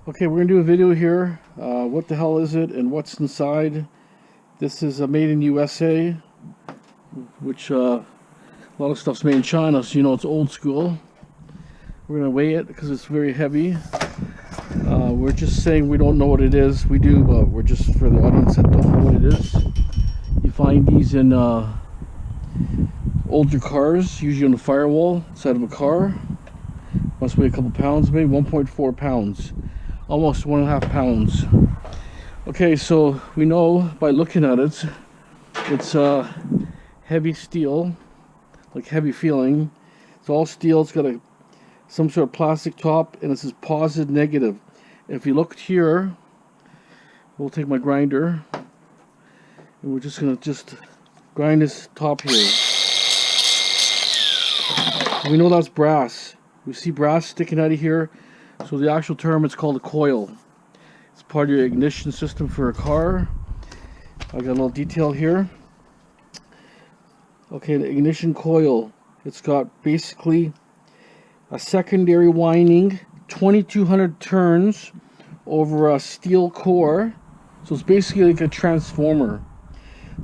Okay, we're gonna do a video here. What the hell is it and what's inside? This is made in USA, which a lot of stuff's made in China, so you know it's old school. We're gonna weigh it because it's very heavy. We're just saying we don't know what it is. We do, but we're just for the audience that don't know what it is. You find these in older cars, usually on the firewall inside of a car. Must weigh a couple pounds, maybe 1.4 pounds. Almost 1.5 pounds. Okay, so we know by looking at it, it's heavy steel, like heavy feeling. It's all steel. It's got some sort of plastic top, and it says positive, negative. If you look here, we'll take my grinder, and we're just gonna grind this top here. We know that's brass. We see brass sticking out of here. So the actual term, it's called a coil. It's part of your ignition system for a car. I got a little detail here. Okay, the ignition coil. It's got basically a secondary winding, 2200 turns over a steel core. So it's basically like a transformer.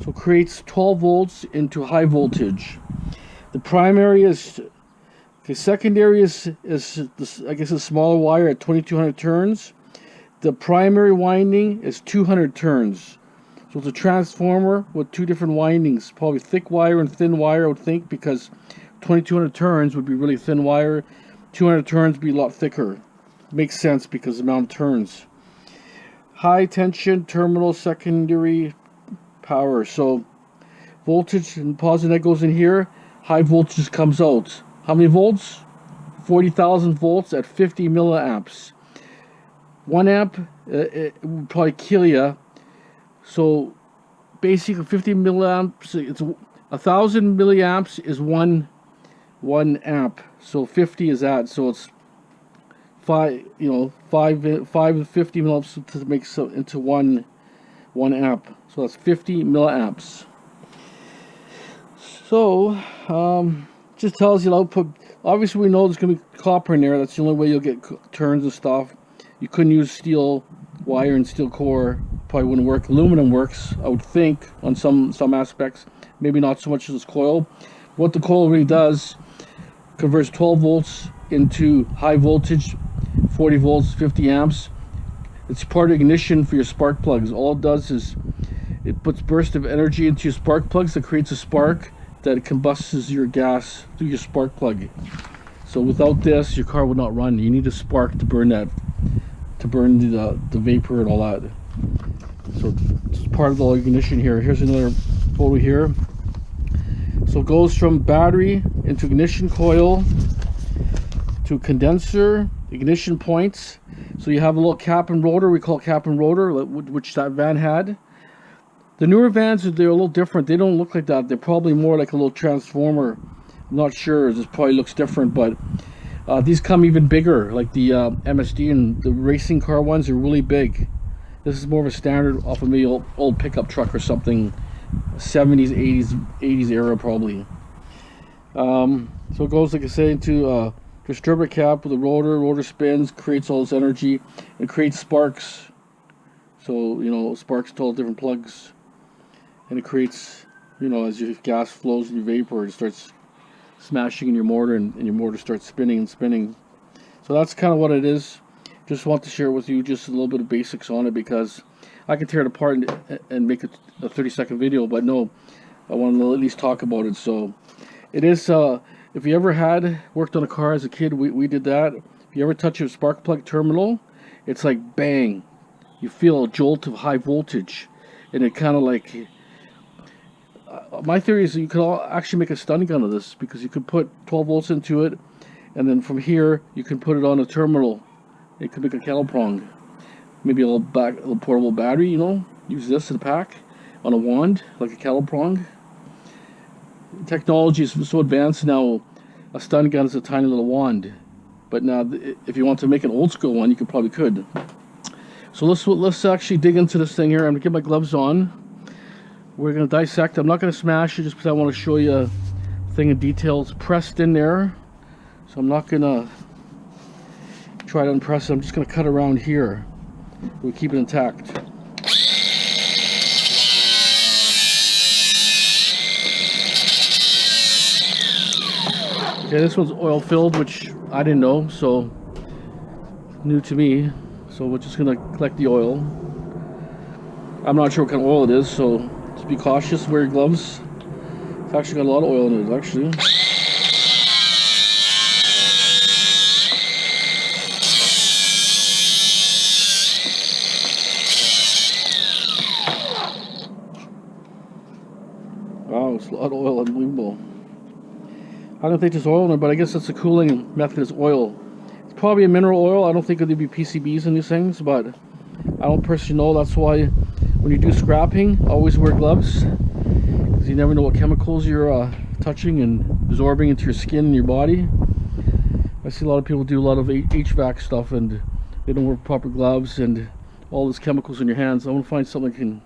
So it creates 12 volts into high voltage. The primary is okay, secondary is I guess a smaller wire at 2200 turns. The primary winding is 200 turns. So it's a transformer with two different windings, probably thick wire and thin wire, I would think, because 2200 turns would be really thin wire. 200 turns would be a lot thicker. Makes sense because the amount of turns. High tension terminal secondary power. So voltage and positive that goes in here. High voltage comes out. How many volts? 40,000 volts at 50 milliamps. 1 amp, it would probably kill you. So basically 50 milliamps, it's 1,000 milliamps is one amp. So 50 is that. So it's 5 to 50 milliamps to make into one amp. So that's 50 milliamps. So just tells you the output. Obviously we know there's going to be copper in there. That's the only way you'll get turns and stuff. You couldn't use steel wire and steel core. Probably wouldn't work. Aluminum works, I would think, on some aspects. Maybe not so much as this coil. What the coil really does, converts 12 volts into high voltage, 40 volts, 50 amps. It's part of ignition for your spark plugs. All it does is it puts burst of energy into your spark plugs that creates a spark that combusts your gas through your spark plug. So without this, your car would not run. You need a spark to burn that, to burn the vapor and all that. So it's part of the ignition here. Here's another photo here. So it goes from battery into ignition coil to condenser, ignition points. So you have a little cap and rotor, we call cap and rotor, which that van had. The newer vans, they're a little different. They don't look like that. They're probably more like a little transformer. I'm not sure. This probably looks different, but these come even bigger. Like the MSD and the racing car ones are really big. This is more of a standard off of maybe old pickup truck or something, 70s, 80s era probably. So it goes, like I say, into a distributor cap with a rotor. Rotor spins, creates all this energy, and creates sparks. So, you know, sparks to all different plugs. And it creates, you know, as your gas flows in your vapor, it starts smashing in your motor, and your motor starts spinning and spinning. So that's kind of what it is. Just want to share with you just a little bit of basics on it, because I can tear it apart and make it a 30-second video, but no, I want to at least talk about it. So it is, if you ever worked on a car as a kid, we did that. If you ever touch a spark plug terminal, it's like bang. You feel a jolt of high voltage, and it kind of like, my theory is that you could actually make a stun gun of this, because you could put 12 volts into it, and then from here you can put it on a terminal. It could make a kettle prong, maybe a little portable battery. You know, use this in a pack on a wand like a kettle prong. Technology is so advanced now. A stun gun is a tiny little wand, but now if you want to make an old school one, you could. So let's actually dig into this thing here. I'm gonna get my gloves on. We're gonna dissect. I'm not gonna smash it just because I want to show you a thing in detail. It's pressed in there, so I'm not gonna try to unpress it. I'm just going to cut around here. We'll keep it intact. Okay, this one's oil filled, which I didn't know, so new to me. So we're just gonna collect the oil. I'm not sure what kind of oil it is, so just be cautious, wear your gloves. It's actually got a lot of oil in it, actually. Wow, it's a lot of oil, unbelievable. I don't think there's oil in it, but I guess that's the cooling method is oil. It's probably a mineral oil. I don't think there'd be PCBs in these things, but I don't personally know. That's why when you do scrapping, always wear gloves, because you never know what chemicals you're touching and absorbing into your skin and your body. I see a lot of people do a lot of HVAC stuff and they don't wear proper gloves and all these chemicals in your hands. I want to find something that can,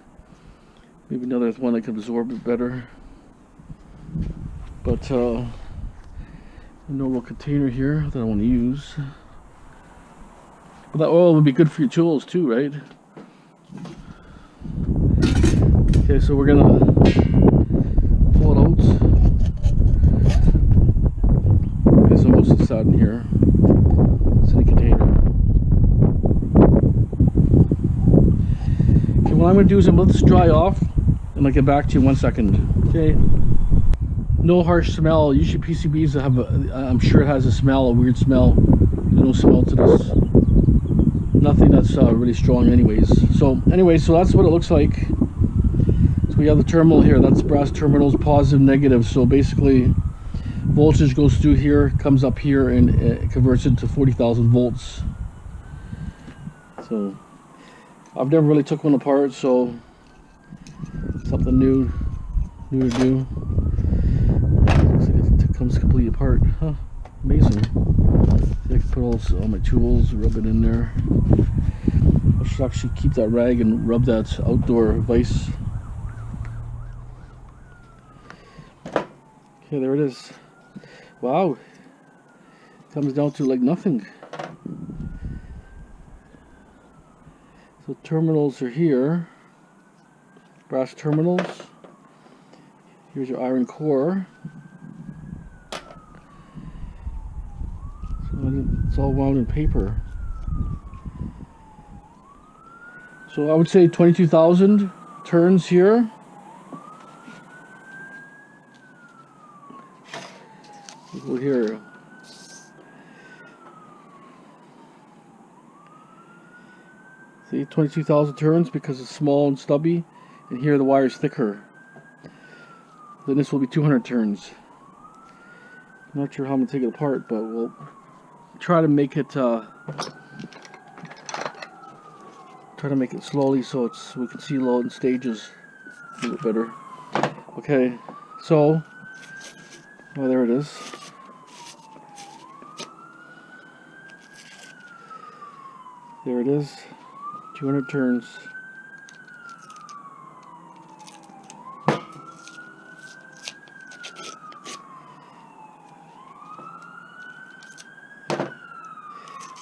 maybe another one that can absorb it better. But a normal container here that I want to use. But that oil would be good for your tools too, right? Okay, so we're gonna pull it out. Okay, so most of it's out in here. It's in a container. Okay, what I'm gonna do is I'm gonna let this dry off and I'll get back to you in 1 second. Okay. No harsh smell. Usually PCBs have I'm sure it has a smell, a weird smell. There's no smell to this. Nothing that's really strong anyways. So that's what it looks like. So we have the terminal here. That's brass terminals, positive, negative. So basically voltage goes through here, comes up here, and it converts it to 40,000 volts. So I've never really took one apart, so something new to do. Comes completely apart. Huh, amazing. I can put all my tools, rub it in there. I should actually keep that rag and rub that outdoor vise. Okay, there it is. Wow, comes down to like nothing. So terminals are here, brass terminals. Here's your iron core. It's all wound in paper. So I would say 22,000 turns here. Go here. See, 22,000 turns because it's small and stubby, and here the wire is thicker. Then this will be 200 turns. I'm not sure how I'm gonna take it apart, but we'll try to make it slowly so we can see load in stages a little bit better. Okay, so there it is. There it is. 200 turns.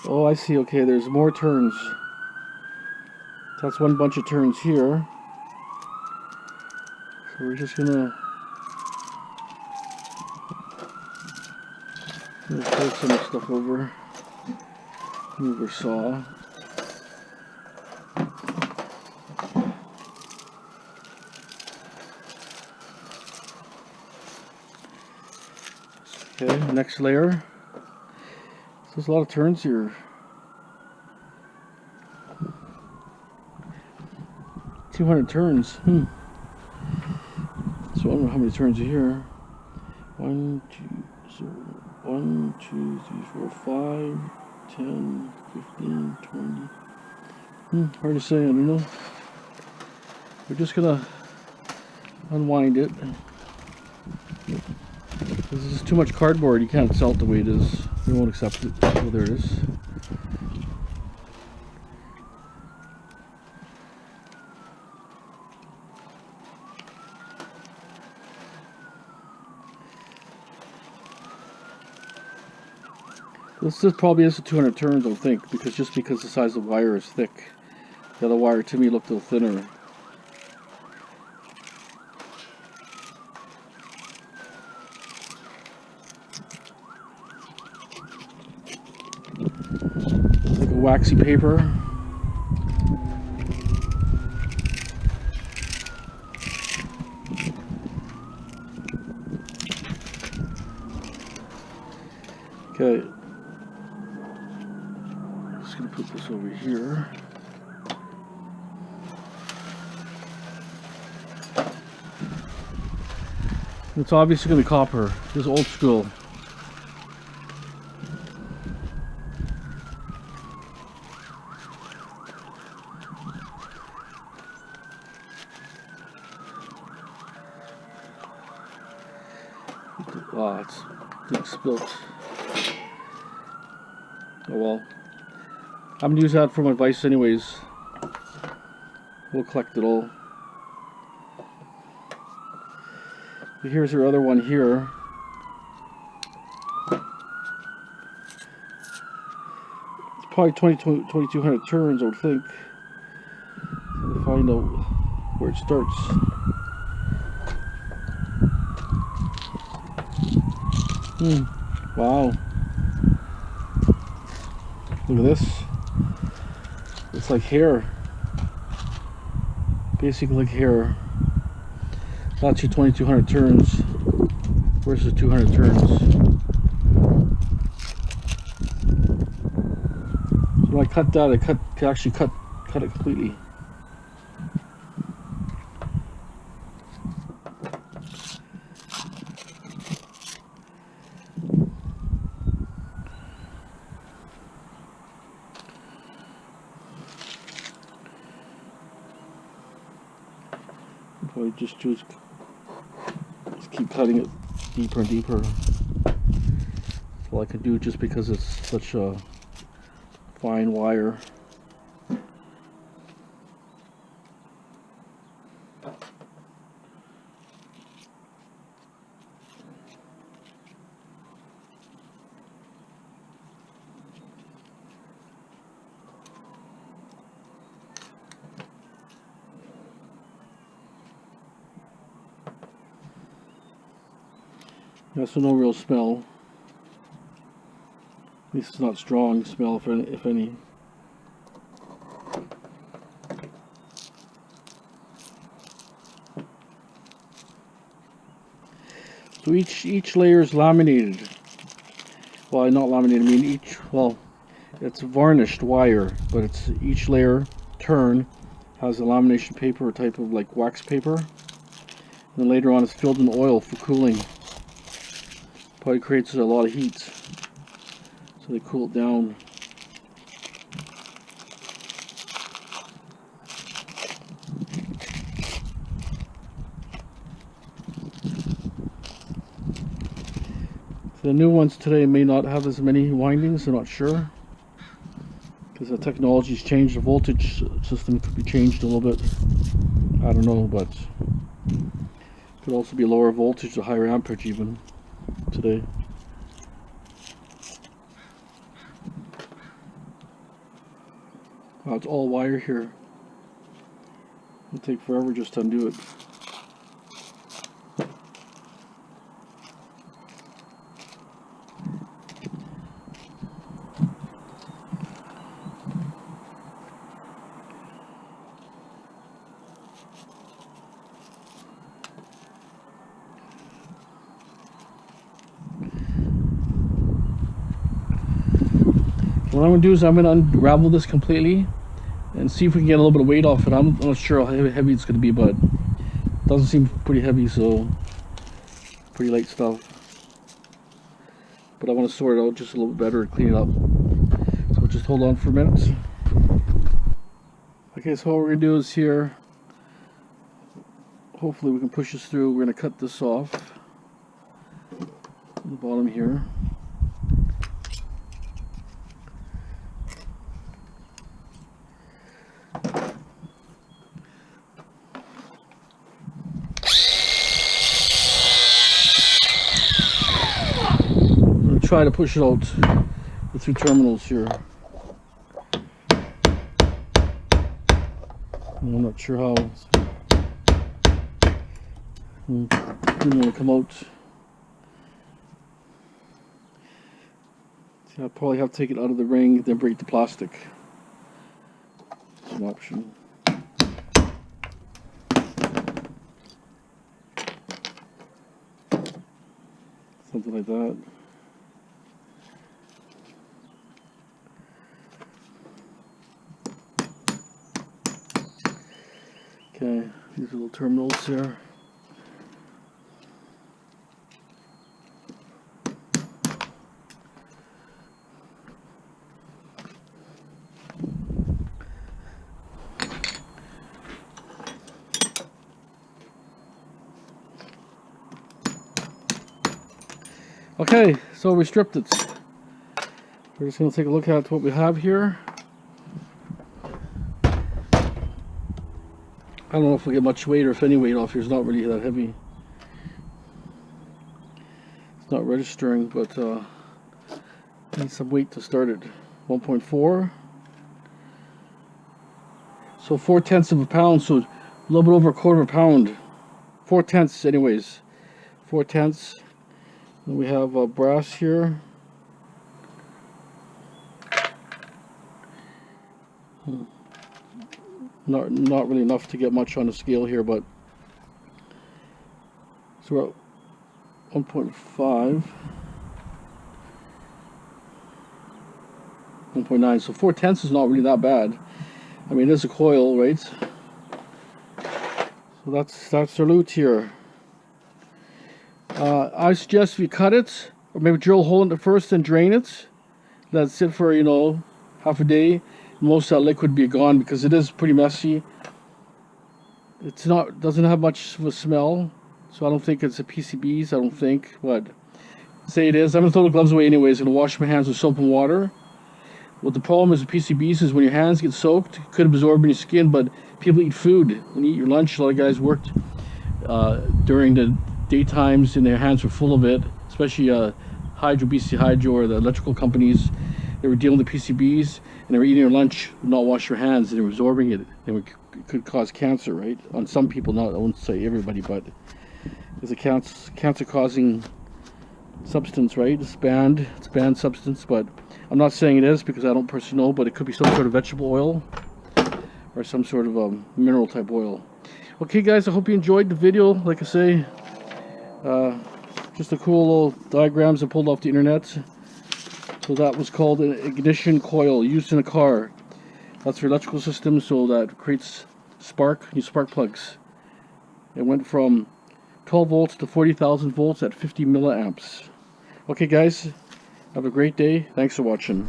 Oh, I see. Okay, there's more turns. That's one bunch of turns here. So we're just gonna pull some of the stuff over. Move our saw. Okay, next layer. So there's a lot of turns here. $200 turns. So I don't know how many turns are here. 1, 2, 3, 4, 5, 10, 15, 20. Hard to say, I don't know. We're just gonna unwind it. This is too much cardboard. You can't sell it the way it is. They won't accept it. Oh, there it is. This probably is a 200 turns, I think, because the size of the wire is thick. The other wire to me looked a little thinner. Like a waxy paper. Okay. Just gonna put this over here. It's obviously going to be copper. This is old school. Ah, it's spilt. Oh well. I'm going to use that for my vise anyways. We'll collect it all. Here's your other one here. It's probably 2200 turns, I would think. To find out where it starts. Wow. Look at this. It's like hair. Basically like hair. That's your 2200 turns versus 200 turns. So when I cut that, I can actually cut it completely. What I just do is keep cutting it deeper and deeper. That's all I can do, just because it's such a fine wire. Yeah, so no real smell. At least it's not strong smell, if any. So each layer is laminated. Well, not laminated. I mean it's varnished wire, but it's each layer turn has a lamination paper, type of like wax paper, and then later on it's filled in oil for cooling. Probably creates a lot of heat, so they cool it down. The new ones today may not have as many windings, I'm not sure, because the technology's changed. The voltage system could be changed a little bit, I don't know, but could also be lower voltage to higher amperage even today. Wow, it's all wire here. It'll take forever just to undo it. What I'm going to do is I'm going to unravel this completely and see if we can get a little bit of weight off it. I'm not sure how heavy it's going to be, but it doesn't seem pretty heavy, so pretty light stuff. But I want to sort it out just a little bit better and clean it up. So just hold on for a minute. Okay, so what we're going to do is here, hopefully we can push this through. We're going to cut this off on the bottom here. Try to push it out the two terminals here. I'm not sure how it's going to come out. See, I'll probably have to take it out of the ring, then break the plastic. That's an option. Something like that. Okay, these little terminals there. Okay, so we stripped it. We're just going to take a look at what we have here. I don't know if we'll get much weight or if any weight off here. It's not really that heavy. It's not registering, but need some weight to start it. 1.4. So 4/10 of a pound, so a little bit over a quarter of a pound. 4/10 anyways. 4/10. And we have brass here. Not really enough to get much on the scale here, but so we're at 1.5, 1.9. So 4/10 is not really that bad. I mean, it is a coil, right? So that's our loot here. I suggest if you cut it, or maybe drill a hole in it first and drain it. Let it sit for, you know, half a day. Most of that liquid be gone because it is pretty messy. It's not, doesn't have much of a smell, so I don't think it's a PCBs. I don't think, but say it is. I'm gonna throw the gloves away anyways. I'm gonna wash my hands with soap and water. What the problem is with PCBs is when your hands get soaked, it could absorb in your skin. But people eat food. When you eat your lunch, a lot of guys worked during the daytimes and their hands were full of it, especially Hydro, BC Hydro, or the electrical companies. They were dealing with the PCBs and they were eating their lunch, not wash your hands, and they were absorbing it. It could cause cancer, right? On some people, not, I won't say everybody, but it's a cancer-causing substance, right? It's banned substance, but I'm not saying it is because I don't personally know, but it could be some sort of vegetable oil or some sort of mineral type oil. Okay guys, I hope you enjoyed the video. Like I say, just a cool little diagrams I pulled off the internet. So that was called an ignition coil used in a car. That's for electrical system, so that creates spark, new spark plugs. It went from 12 volts to 40,000 volts at 50 milliamps. Okay guys, have a great day. Thanks for watching.